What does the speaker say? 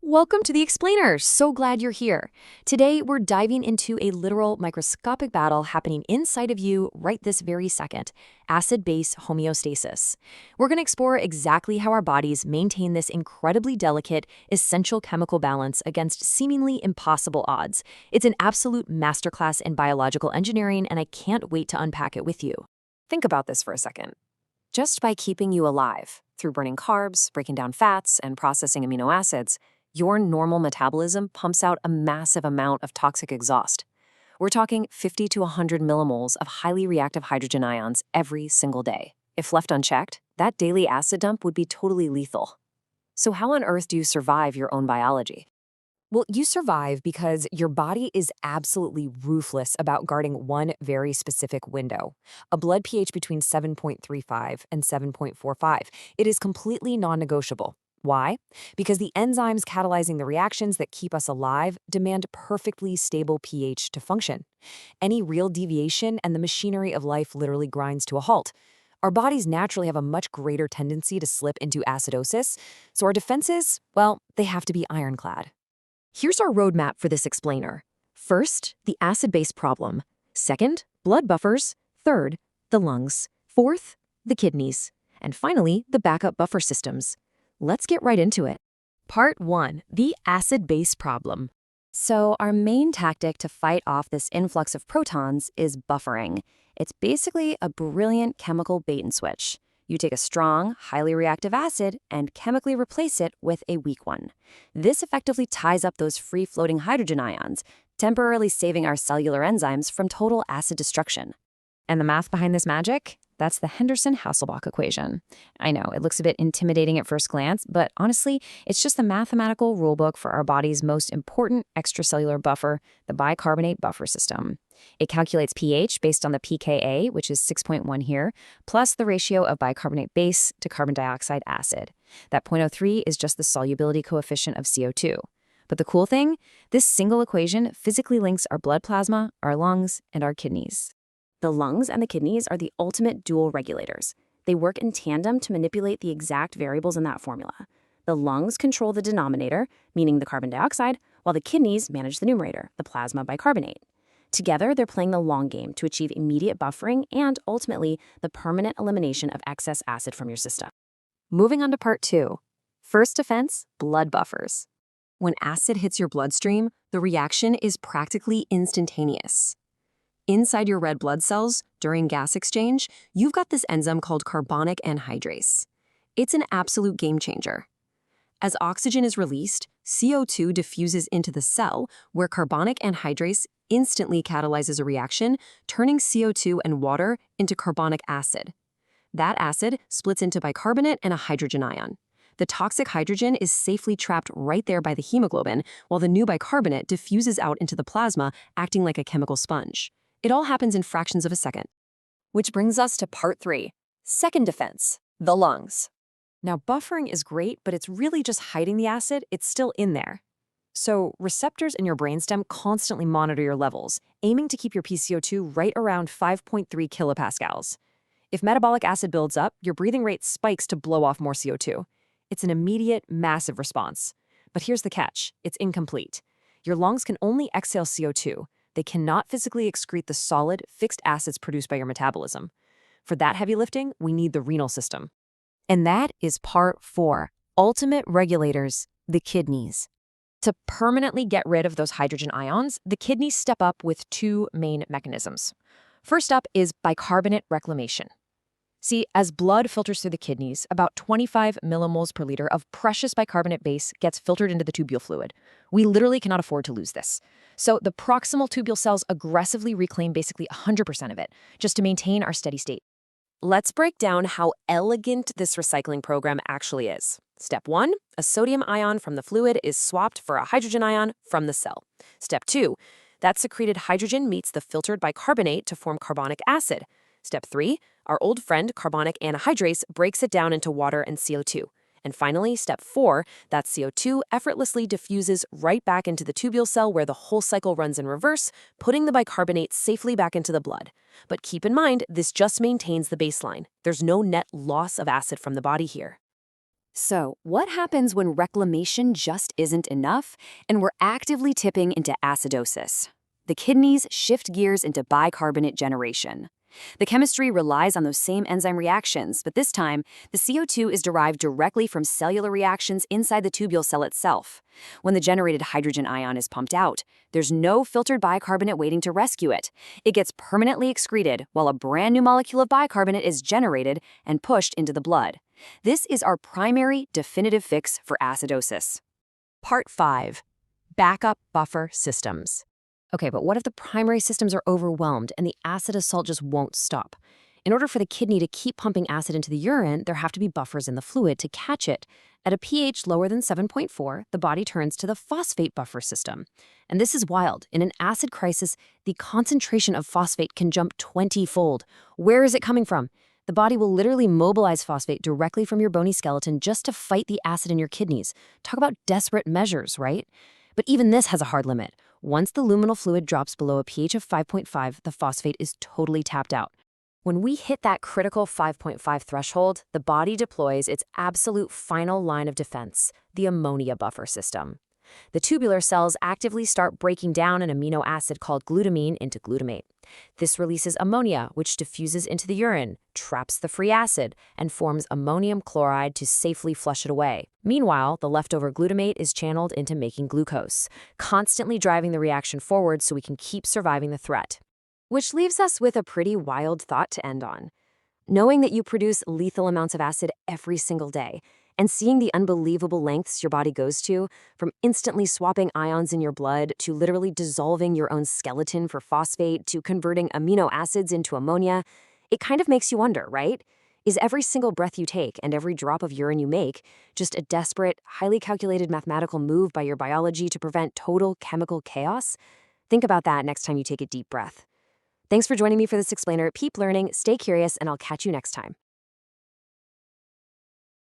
Welcome to the Explainer. So glad you're here. Today, we're diving into a literal microscopic battle happening inside of you right this very second, acid-base homeostasis. We're going to explore exactly how our bodies maintain this incredibly delicate, essential chemical balance against seemingly impossible odds. It's an absolute masterclass in biological engineering, and I can't wait to unpack it with you. Think about this for a second. Just by keeping you alive, through burning carbs, breaking down fats, and processing amino acids, your normal metabolism pumps out a massive amount of toxic exhaust. We're talking 50 to 100 millimoles of highly reactive hydrogen ions every single day. If left unchecked, that daily acid dump would be totally lethal. So how on earth do you survive your own biology? Well, you survive because your body is absolutely ruthless about guarding one very specific window, a blood pH between 7.35 and 7.45. It is completely non-negotiable. Why? Because the enzymes catalyzing the reactions that keep us alive demand perfectly stable pH to function. Any real deviation and the machinery of life literally grinds to a halt. Our bodies naturally have a much greater tendency to slip into acidosis, so our defenses, well, they have to be ironclad. Here's our roadmap for this explainer. First, the acid-base problem. Second, blood buffers. Third, the lungs. Fourth, the kidneys. And finally, the backup buffer systems. Let's get right into it. Part 1. The acid-base problem. So our main tactic to fight off this influx of protons is buffering. It's basically a brilliant chemical bait and switch. You take a strong, highly reactive acid and chemically replace it with a weak one. This effectively ties up those free-floating hydrogen ions, temporarily saving our cellular enzymes from total acid destruction. And the math behind this magic? That's the Henderson-Hasselbalch equation. I know, it looks a bit intimidating at first glance, but honestly, it's just the mathematical rulebook for our body's most important extracellular buffer, the bicarbonate buffer system. It calculates pH based on the pKa, which is 6.1 here, plus the ratio of bicarbonate base to carbon dioxide acid. That 0.03 is just the solubility coefficient of CO2. But the cool thing? This single equation physically links our blood plasma, our lungs, and our kidneys. The lungs and the kidneys are the ultimate dual regulators. They work in tandem to manipulate the exact variables in that formula. The lungs control the denominator, meaning the carbon dioxide, while the kidneys manage the numerator, the plasma bicarbonate. Together, they're playing the long game to achieve immediate buffering and, ultimately, the permanent elimination of excess acid from your system. Moving on to part 2. First defense, blood buffers. When acid hits your bloodstream, the reaction is practically instantaneous. Inside your red blood cells, during gas exchange, you've got this enzyme called carbonic anhydrase. It's an absolute game changer. As oxygen is released, CO2 diffuses into the cell, where carbonic anhydrase instantly catalyzes a reaction, turning CO2 and water into carbonic acid. That acid splits into bicarbonate and a hydrogen ion. The toxic hydrogen is safely trapped right there by the hemoglobin, while the new bicarbonate diffuses out into the plasma, acting like a chemical sponge. It all happens in fractions of a second. Which brings us to part 3, second defense, the lungs. Now, buffering is great, but it's really just hiding the acid. It's still in there. So receptors in your brainstem constantly monitor your levels, aiming to keep your PCO2 right around 5.3 kilopascals. If metabolic acid builds up, your breathing rate spikes to blow off more CO2. It's an immediate, massive response. But here's the catch. It's incomplete. Your lungs can only exhale CO2. They cannot physically excrete the solid, fixed acids produced by your metabolism. For that heavy lifting, we need the renal system. And that is part 4, ultimate regulators, the kidneys. To permanently get rid of those hydrogen ions, the kidneys step up with 2 main mechanisms. First up is bicarbonate reclamation. See, as blood filters through the kidneys, about 25 millimoles per liter of precious bicarbonate base gets filtered into the tubule fluid. We literally cannot afford to lose this. So the proximal tubule cells aggressively reclaim basically 100% of it, just to maintain our steady state. Let's break down how elegant this recycling program actually is. Step 1, a sodium ion from the fluid is swapped for a hydrogen ion from the cell. Step 2, that secreted hydrogen meets the filtered bicarbonate to form carbonic acid. Step 3, our old friend carbonic anhydrase breaks it down into water and CO2. And finally, step 4, that CO2 effortlessly diffuses right back into the tubule cell where the whole cycle runs in reverse, putting the bicarbonate safely back into the blood. But keep in mind, this just maintains the baseline. There's no net loss of acid from the body here. So, what happens when reclamation just isn't enough and we're actively tipping into acidosis? The kidneys shift gears into bicarbonate generation. The chemistry relies on those same enzyme reactions, but this time, the CO2 is derived directly from cellular reactions inside the tubule cell itself. When the generated hydrogen ion is pumped out, there's no filtered bicarbonate waiting to rescue it. It gets permanently excreted while a brand new molecule of bicarbonate is generated and pushed into the blood. This is our primary definitive fix for acidosis. Part 5. Backup buffer systems. Okay, but what if the primary systems are overwhelmed and the acid assault just won't stop? In order for the kidney to keep pumping acid into the urine, there have to be buffers in the fluid to catch it. At a pH lower than 7.4, the body turns to the phosphate buffer system. And this is wild. In an acid crisis, the concentration of phosphate can jump 20-fold. Where is it coming from? The body will literally mobilize phosphate directly from your bony skeleton just to fight the acid in your kidneys. Talk about desperate measures, right? But even this has a hard limit. Once the luminal fluid drops below a pH of 5.5, the phosphate is totally tapped out. When we hit that critical 5.5 threshold, the body deploys its absolute final line of defense, the ammonia buffer system. The tubular cells actively start breaking down an amino acid called glutamine into glutamate. This releases ammonia, which diffuses into the urine, traps the free acid, and forms ammonium chloride to safely flush it away. Meanwhile, the leftover glutamate is channeled into making glucose, constantly driving the reaction forward so we can keep surviving the threat. Which leaves us with a pretty wild thought to end on. Knowing that you produce lethal amounts of acid every single day, and seeing the unbelievable lengths your body goes to, from instantly swapping ions in your blood to literally dissolving your own skeleton for phosphate to converting amino acids into ammonia, it kind of makes you wonder, right? Is every single breath you take and every drop of urine you make just a desperate, highly calculated mathematical move by your biology to prevent total chemical chaos? Think about that next time you take a deep breath. Thanks for joining me for this explainer. Keep learning, stay curious, and I'll catch you next time.